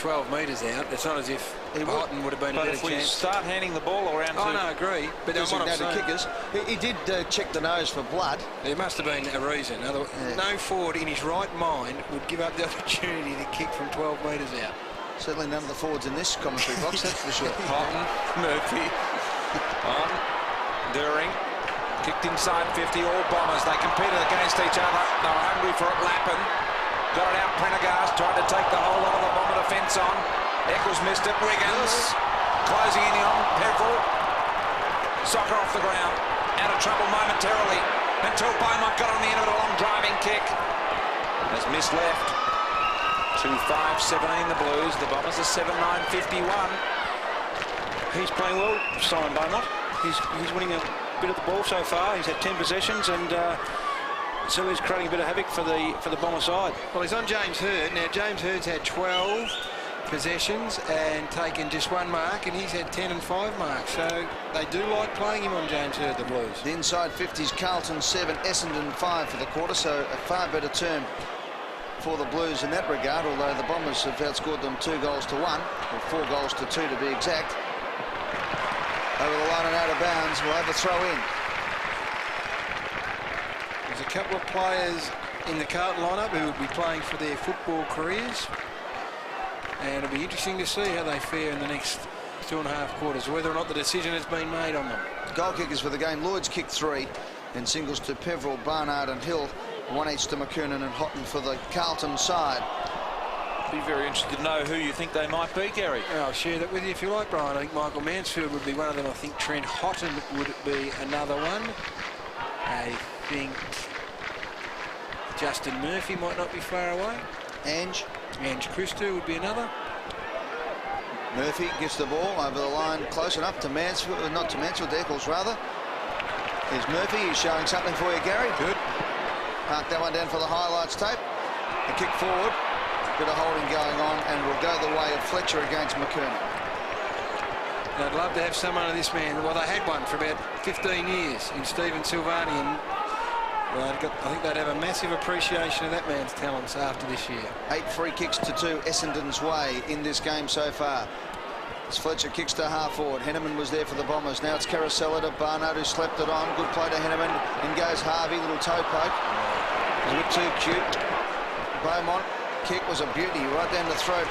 12 metres out. It's not as if Carlton would have been a better chance. But if we start handing the ball around to... Oh, no, I agree. But designated kickers, he did check the nose for blood. There must have been a reason. No forward in his right mind would give up the opportunity to kick from 12 metres out. Certainly none of the forwards in this commentary box, that's for sure. Carlton, Murphy, on, During, kicked inside 50, all Bombers. They competed against each other. They were hungry for it. Lappin got it out. Prendergast tried to take the whole lot of the Bomber defence on. Eccles missed it. Wiggins closing in on Peverill. Soccer off the ground. Out of trouble momentarily until Beaumont got on the end of it. A long driving kick. Has missed left. 2-5-17 the Blues. The Bombers are 7-9-51. He's playing well, Simon Beaumont. He's winning a bit of the ball so far. He's had 10 possessions and so he's creating a bit of havoc for the Bomber side. Well, he's on James Hird. Now, James Hird's had 12 possessions and taken just 1 mark, and he's had 10 and 5 marks. So they do like playing him on James Hird, the Blues. The inside 50s, Carlton 7, Essendon 5 for the quarter, so a far better term for the Blues in that regard, although the Bombers have outscored them 2 goals to 1, or 4 goals to 2 to be exact. Over the line and out of bounds, we'll have a throw in. There's a couple of players in the Carlton lineup who will be playing for their football careers, and it'll be interesting to see how they fare in the next 2.5 quarters, whether or not the decision has been made on them. Goal kickers for the game, Lloyd's kicked 3, and singles to Peverill, Barnard and Hill. 1 each to McKernan and Houghton for the Carlton side. Be very interested to know who you think they might be, Gary. I'll share that with you if you like, Brian. I think Michael Mansfield would be one of them. I think Trent Houghton would be another one. I think Justin Murphy might not be far away. Ange Christou would be another. Murphy gets the ball over the line close enough to Mansfield, not to Mansfield, to Eccles rather. Here's Murphy, he's showing something for you, Gary. Good. Mark that one down for the highlights tape. A kick forward, bit of holding going on, and will go the way of Fletcher against McKernan. I'd love to have someone of this man. Well, they had one for about 15 years in Stephen Silvani, and well, I think they'd have a massive appreciation of that man's talents after this year. 8 free kicks to 2 Essendon's way in this game so far. As Fletcher kicks to half forward. Henneman was there for the Bombers. Now it's Carousella to Barnard, who slept it on. Good play to Henneman. In goes Harvey, little toe poke. It was a bit too cute. Beaumont kick was a beauty right down the throat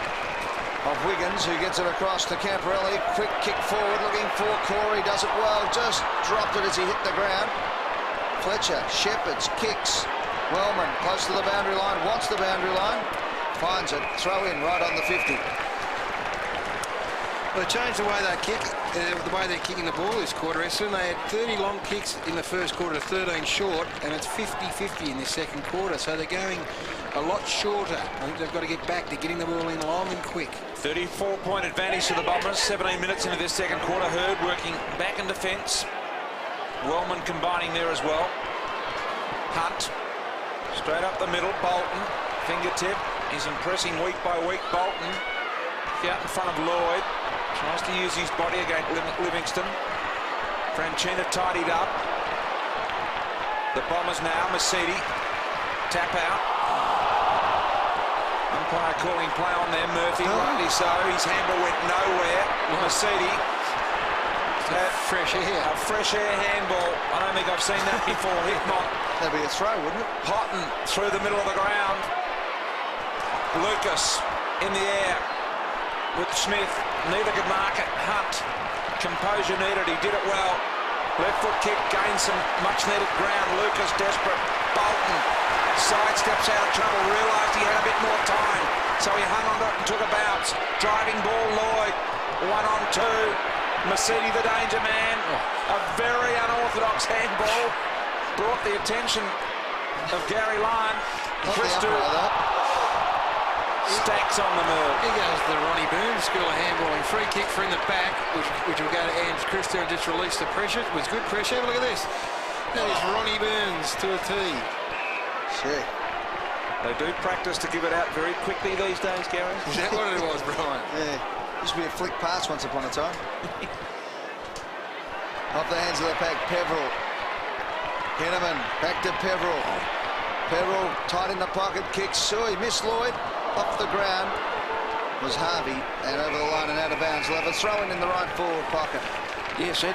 of Wiggins, who gets it across to Camporelli. Quick kick forward, looking for Corey. Does it well. Just dropped it as he hit the ground. Fletcher, Shepherds, kicks. Wellman close to the boundary line. Wants the boundary line. Finds it. Throw in right on the 50. Well, they changed the way they kick, the way they're kicking the ball this quarter. Essendon, they had 30 long kicks in the first quarter, 13 short, and it's 50-50 in this second quarter. So they're going a lot shorter. I think they've got to get back to getting the ball in long and quick. 34-point advantage to the Bombers. 17 minutes into this second quarter. Hird working back in defence. Wellman combining there as well. Hunt straight up the middle. Bolton fingertip. He's impressing week by week. Bolton out in front of Lloyd. Tries to use his body against Livingston. Franchina tidied up. The Bombers now. Mercedes. Tap out. Umpire calling play on there. Murphy, rightly so. His handball went nowhere. Mercedes. Fresh air. A fresh air handball. I don't think I've seen that before. Hickmott. That'd be a throw, wouldn't it? Houghton through the middle of the ground. Lucas in the air with Smith. Neither could mark it. Hunt. Composure needed. He did it well. Left foot kick. Gained some much needed ground. Lucas desperate. Bolton sidesteps out of trouble. Realised he had a bit more time. So he hung on to it and took a bounce. Driving ball. Lloyd. 1-on-2. Mercedes the danger man. A very unorthodox handball. Brought the attention of Gary Lyon. Christou stacks on the move. Here goes the Ronnie Boone School of handballing. Free kick for in the back, which will go to Ange Christou and just release the pressure. It was good pressure. Look at this. That is Ronnie Burns to a tee. Shit. They do practice to give it out very quickly these days, Gary. Is that what it was, Brian? Yeah. Used to be a flick pass once upon a time. Off the hands of the pack, Peverill. Henneman, back to Peverill. Peverill tight in the pocket, kicks. So he missed Lloyd off the ground. was Harvey, and over the line and out of bounds. They'll have a throw in the right forward pocket. Yes, I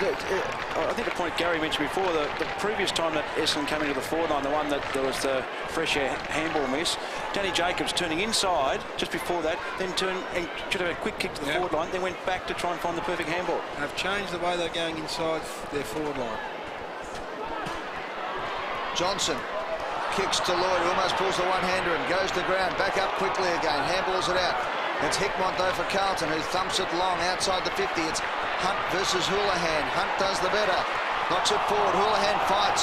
think the point Gary mentioned before, the previous time that Essendon came into the forward line, the one that there was the fresh air handball miss, Danny Jacobs turning inside just before that, then turned and should have had a quick kick to the forward line, then went back to try and find the perfect handball. They've changed the way they're going inside their forward line. Johnson Kicks to Lloyd, who almost pulls the one-hander and goes to ground. Back up quickly again. Handballs it out. It's Hickmott, though, for Carlton, who thumps it long outside the 50. It's Hunt versus Houlihan. Hunt does the better. Knocks it forward. Houlihan fights.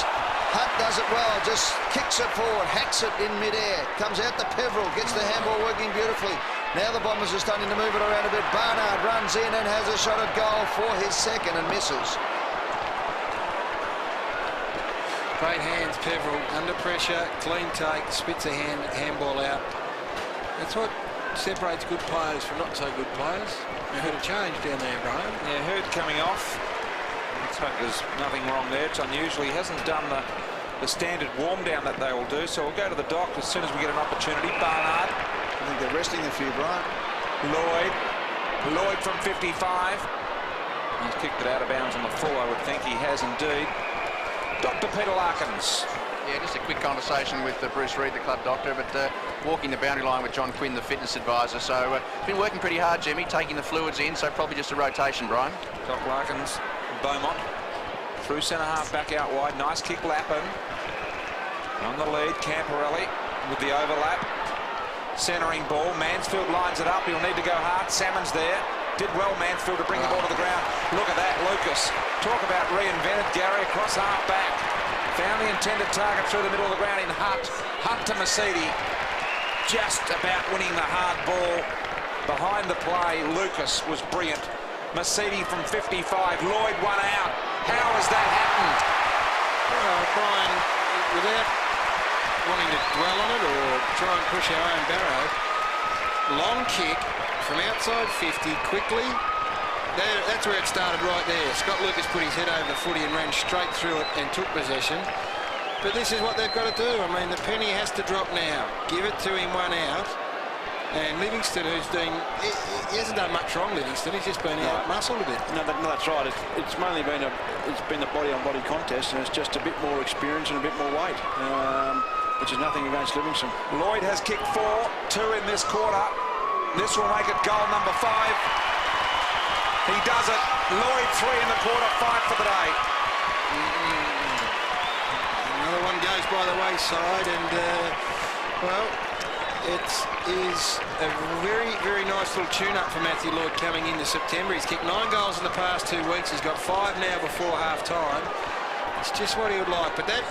Hunt does it well. Just kicks it forward. Hacks it in midair. Comes out to Peveril. Gets the handball working beautifully. Now the Bombers are starting to move it around a bit. Barnard runs in and has a shot at goal for his second and misses. Great hands, Peveril, under pressure, clean take, spits a handball out. That's what separates good players from not so good players. You heard a change down there, Brian. Yeah, Hurd coming off. Looks like there's nothing wrong there. It's unusual. He hasn't done the standard warm down that they will do, so we'll go to the dock as soon as we get an opportunity. Barnard. I think they're resting a few, Brian. Lloyd from 55. He's kicked it out of bounds on the full, I would think. He has indeed. Dr. Peter Larkins. Yeah, just a quick conversation with Bruce Reid, the club doctor, but walking the boundary line with John Quinn, the fitness advisor. So been working pretty hard, Jimmy, taking the fluids in, so probably just a rotation, Brian. Doc Larkins, Beaumont, through centre half, back out wide. Nice kick, Lappin. On the lead, Camporelli with the overlap. Centering ball, Mansfield lines it up. He'll need to go hard. Salmon's there. Did well, Mansfield, to bring the ball to the ground. Look at that, Lucas. Talk about reinvented, Gary, across half back. Found the intended target through the middle of the ground in Hunt. Hunt to Mercedes. Just about winning the hard ball. Behind the play, Lucas was brilliant. Mercedes from 55. Lloyd one out. How has that happened? Well, Brian, without wanting to dwell on it or try and push our own barrow, long kick from outside 50 quickly. That's where it started right there. Scott Lucas put his head over the footy and ran straight through it and took possession. But this is what they've got to do. I mean, the penny has to drop now. Give it to him one out. And Livingston, who's doing... He hasn't done much wrong, Livingston. He's just been out-muscled a bit. No, that's right. It's mainly been a body-on-body contest, and it's just a bit more experience and a bit more weight, which is nothing against Livingston. Lloyd has kicked 4, 2 in this quarter. This will make it goal number 5. He does it. Lloyd 3 in the quarter, 5 for the day. Another one goes by the wayside, and well, it is a very, very nice little tune-up for Matthew Lloyd coming into September. He's kicked 9 goals in the past 2 weeks. He's got 5 now before half-time. It's just what he would like. But that,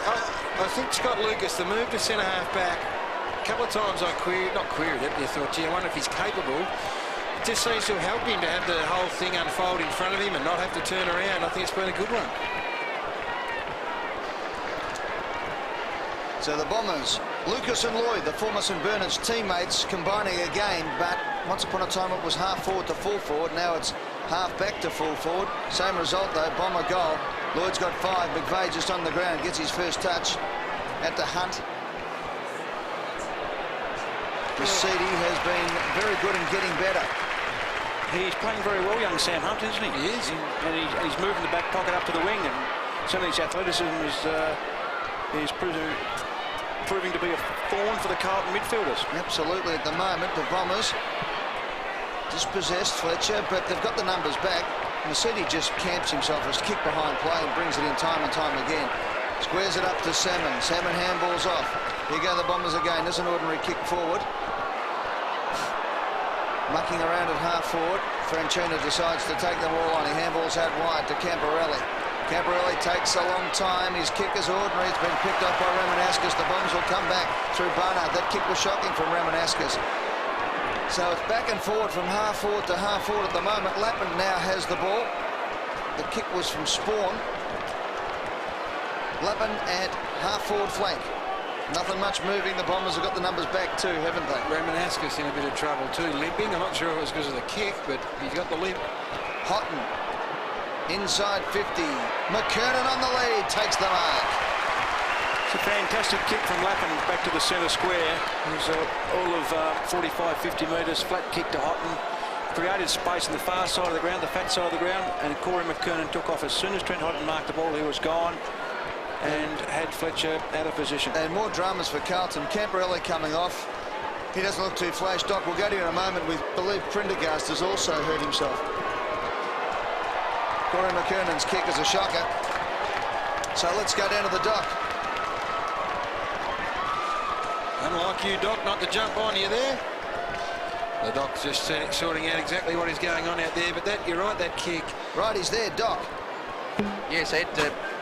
I think Scott Lucas, the move to centre-half back, a couple of times I queried it. You thought, gee, I wonder if he's capable. It just seems to help him to have the whole thing unfold in front of him and not have to turn around. I think it's been a good one. So the Bombers, Lucas and Lloyd, the former St Bernard's teammates, combining again, but once upon a time it was half forward to full forward. Now it's half back to full forward. Same result though, Bomber goal. Lloyd's got 5. McVeigh just on the ground, gets his first touch at the Hunt. Mercedes has been very good in getting better. He's playing very well, young Sam Hunt, isn't he? He is. And he's moving the back pocket up to the wing, and certainly his athleticism is proving to be a thorn for the Carlton midfielders. Absolutely. At the moment, the Bombers dispossessed Fletcher, but they've got the numbers back. Mercedes just camps himself as kick behind play and brings it in time and time again. Squares it up to Salmon. Salmon handballs off. Here go the Bombers again. There's an ordinary kick forward. Mucking around at half forward. Franchina decides to take the ball on. He handballs out wide to Camporelli. Camporelli takes a long time. His kick is ordinary. It's been picked up by Ramanaskas. The Bombers will come back through Barnard. That kick was shocking from Ramanaskas. So it's back and forward from half forward to half forward at the moment. Lappin now has the ball. The kick was from Spawn. Lappin at half forward flank. Nothing much moving. The Bombers have got the numbers back too, haven't they? Ramanaskas in a bit of trouble too, limping. I'm not sure if it was because of the kick, but he's got the limp. Houghton inside 50. McKernan on the lead, takes the mark. So A fantastic kick from Lappin back to the centre square. It was all of 45, 50 metres, flat kick to Houghton. Created space on the far side of the ground, the fat side of the ground, and Corey McKernan took off. As soon as Trent Houghton marked the ball, he was gone and had Fletcher out of position. And more dramas for Carlton. Camporelli coming off. He doesn't look too flash. Doc, we'll go to you in a moment. We believe Prendergast has also hurt himself. Corey McKernan's kick is a shocker. So let's go down to the dock. Unlike you, Doc, not to jump on you there. The Doc's just sorting out exactly what is going on out there, but that, you're right, that kick. Right, he's there, Doc. Yes, Ed,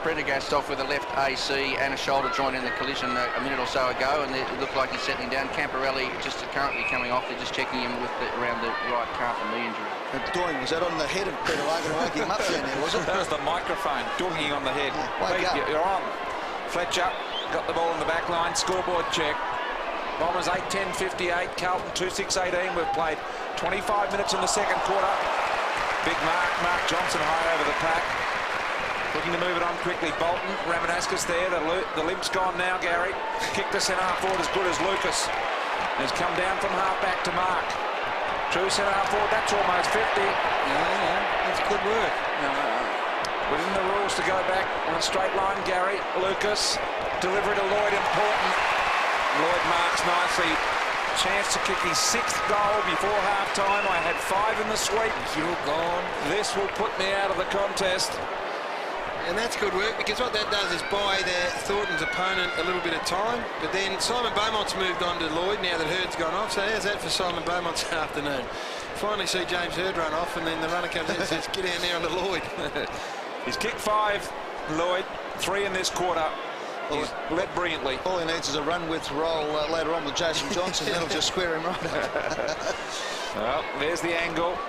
Prendergast off with a left AC and a shoulder joint in the collision a minute or so ago, and it looked like he's settling down. Camporelli just currently coming off. They're just checking him with around the right calf and knee injury. Doing, was that on the head of Peter Logan to wake him up down there, was it? That was the microphone, doing on the head. Wake up. You're on. Fletcher got the ball in the back line, scoreboard check. Bombers 8-10-58, Carlton 2-6-18. We've played 25 minutes in the second quarter. Big Mark Johnson high over the pack. Looking to move it on quickly. Bolton, Ramanaskas there. The limp's gone now, Gary. Kick to centre half forward as good as Lucas. Has come down from half back to Mark. True centre half forward, that's almost 50. Yeah, that's good work. Within the rules to go back on a straight line, Gary. Lucas, delivery to Lloyd, important. Lloyd marks nicely. Chance to kick his 6th goal before half-time. I had 5 in the sweep. You're gone. This will put me out of the contest. And that's good work, because what that does is buy Thornton's opponent a little bit of time. But then Simon Beaumont's moved on to Lloyd now that Hurd's gone off. So how's that for Simon Beaumont's afternoon? Finally see James Hurd run off, and then the runner comes in and says, get down there on the Lloyd. He's kicked 5, Lloyd, 3 in this quarter. He's led brilliantly. All he needs is a run-width roll later on with Jason Johnson. That'll just square him right up. Well, there's the angle.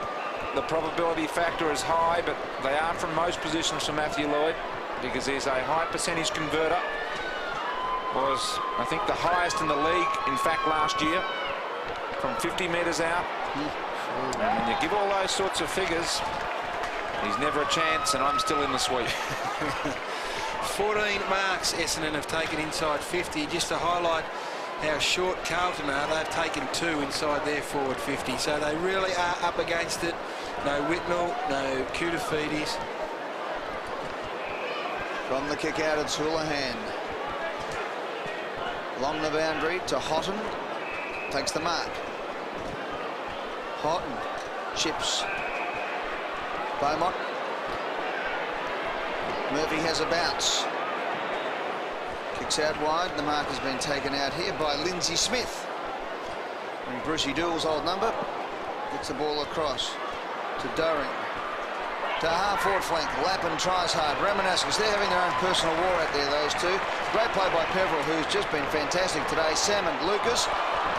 The probability factor is high, but they aren't from most positions for Matthew Lloyd, because he's a high percentage converter. Was, I think, the highest in the league, in fact, last year, from 50 metres out. And when you give all those sorts of figures, he's never a chance, and I'm still in the sweep. 14 marks Essendon have taken inside 50. Just to highlight how short Carlton are, they've taken 2 inside their forward 50. So they really are up against it. No Whitnell, no Kutafidis. From the kick out, it's Houlihan. Along the boundary to Houghton. Takes the mark. Houghton chips. Beaumont. Murphy has a bounce. Kicks out wide. The mark has been taken out here by Lindsay Smith. And Brucey Doole's old number gets the ball across to Doring. To half-forward flank. Lappin tries hard. Ramanaskas, they're having their own personal war out there, those two. Great play by Peveril, who's just been fantastic today. Sam and Lucas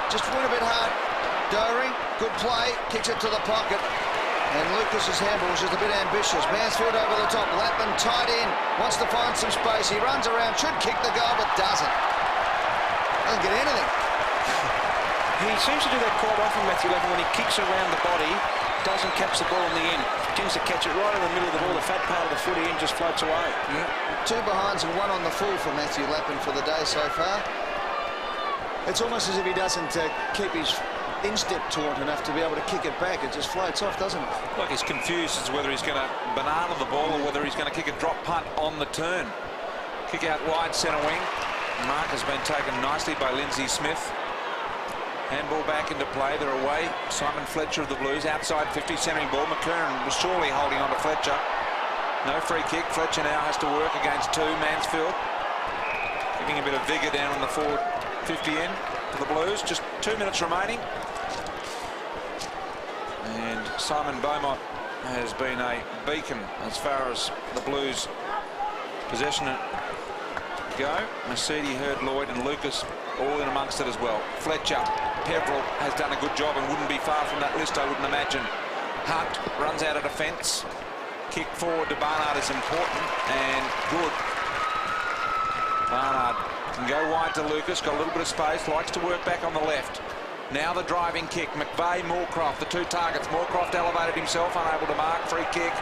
just went a bit hard. Doring, good play. Kicks it to the pocket. And Lucas's handball was just a bit ambitious. Mansfield over the top. Lappin tight in. Wants to find some space. He runs around. Should kick the goal, but doesn't. Doesn't get anything. He seems to do that quite often, Matthew Lappin, when he kicks around the body, doesn't catch the ball in the end. Tends to catch it right in the middle of the ball. The fat part of the footy end just floats away. Yeah. 2 behinds and 1 on the full for Matthew Lappin for the day so far. It's almost as if he doesn't keep his instep taut enough to be able to kick it back. It just floats off, doesn't it? Like he's confused as to whether he's going to banana the ball or whether he's going to kick a drop punt on the turn. Kick out wide centre wing. Mark has been taken nicely by Lindsay Smith. Handball back into play. They're away. Simon Fletcher of the Blues outside 50, centering ball. McKernan was surely holding on to Fletcher. No free kick. Fletcher now has to work against 2. Mansfield giving a bit of vigour down on the forward 50 end for the Blues. Just 2 minutes remaining. And Simon Beaumont has been a beacon as far as the Blues possession go. Mercedes, Hurd, Lloyd and Lucas all in amongst it as well. Fletcher, Peveril has done a good job and wouldn't be far from that list, I wouldn't imagine. Hunt runs out of defence. Kick forward to Barnard is important and good. Barnard can go wide to Lucas, got a little bit of space, likes to work back on the left. Now the driving kick. McVeigh, Moorcroft, the 2 targets. Moorcroft elevated himself, unable to mark. Free kick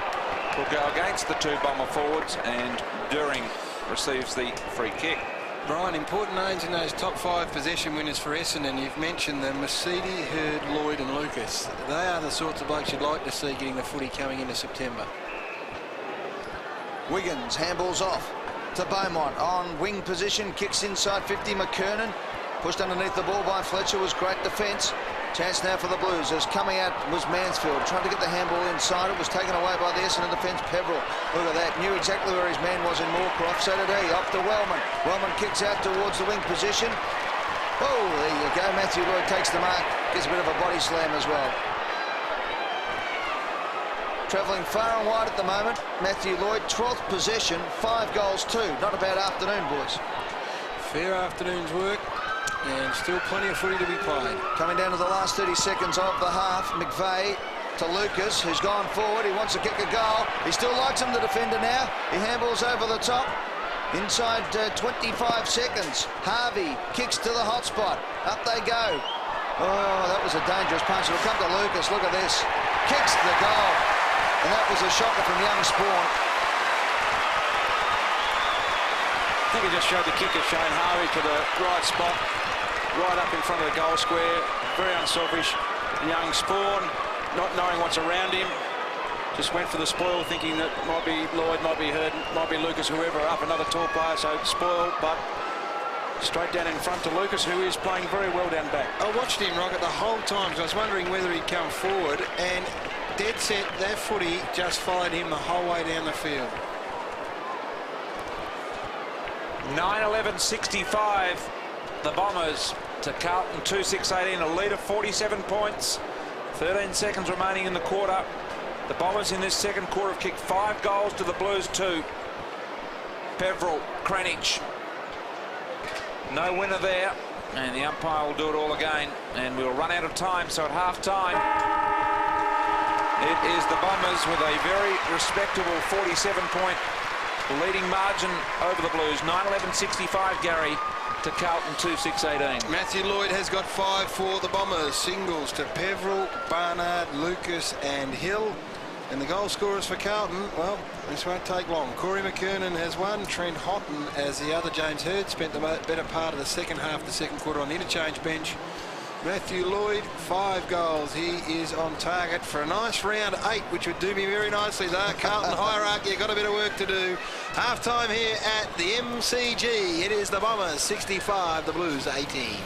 will go against the 2 Bomber forwards, and Doering receives the free kick. Brian, important names in those top 5 possession winners for Essendon. You've mentioned them, Mercedes, Hurd, Lloyd and Lucas. They are the sorts of blokes you'd like to see getting the footy coming into September. Wiggins handballs off to Beaumont on wing position, kicks inside 50. McKernan pushed underneath the ball by Fletcher, was great defence. Chance now for the Blues as coming out was Mansfield, trying to get the handball inside. It was taken away by the Essendon defence. Peverill, look at that, knew exactly where his man was in Moorcroft. So did he. Off to Wellman. Wellman kicks out towards the wing position. Oh, there you go. Matthew Lloyd takes the mark, gets a bit of a body slam as well. Travelling far and wide at the moment, Matthew Lloyd, 12th possession, 5 goals, 2. Not a bad afternoon, boys. Fair afternoon's work. And still plenty of footy to be played. Coming down to the last 30 seconds of the half, McVeigh to Lucas, who's gone forward. He wants to kick a goal. He still likes him, the defender now. He handballs over the top. Inside 25 seconds. Harvey kicks to the hot spot. Up they go. Oh, that was a dangerous punch. It'll come to Lucas. Look at this. Kicks the goal. And that was a shocker from young Spawn. I think he just showed the kicker, Shane Harvey, to the right spot, right up in front of the goal square. Very unselfish. And young Spawn, not knowing what's around him, just went for the spoil, thinking that might be Lloyd, might be Hurd, might be Lucas, whoever, up another tall player, so spoil, but straight down in front to Lucas, who is playing very well down back. I watched him, Rocket, the whole time, so I was wondering whether he'd come forward, and dead set, that footy just followed him the whole way down the field. 9-11-65, the Bombers to Carlton 2-6-18, a lead of 47 points. 13 seconds remaining in the quarter. The Bombers in this second quarter have kicked 5 goals to the Blues 2. Peverill, Cranich. No winner there, and the umpire will do it all again, and we'll run out of time. So at half-time, it is the Bombers with a very respectable 47-point leading margin over the Blues. 9-11-65, Gary, to Carlton 2-6-18. Matthew Lloyd has got 5 for the Bombers. Singles to Peverill, Barnard, Lucas and Hill. And the goal scorers for Carlton, well, this won't take long. Corey McKernan has 1. Trent Houghton, as the other James Hurd, spent the better part of the second half of the second quarter on the interchange bench. Matthew Lloyd, 5 goals. He is on target for a nice round 8, which would do me very nicely there. Carlton hierarchy, got a bit of work to do. Half time here at the MCG. It is the Bombers 65, the Blues 18.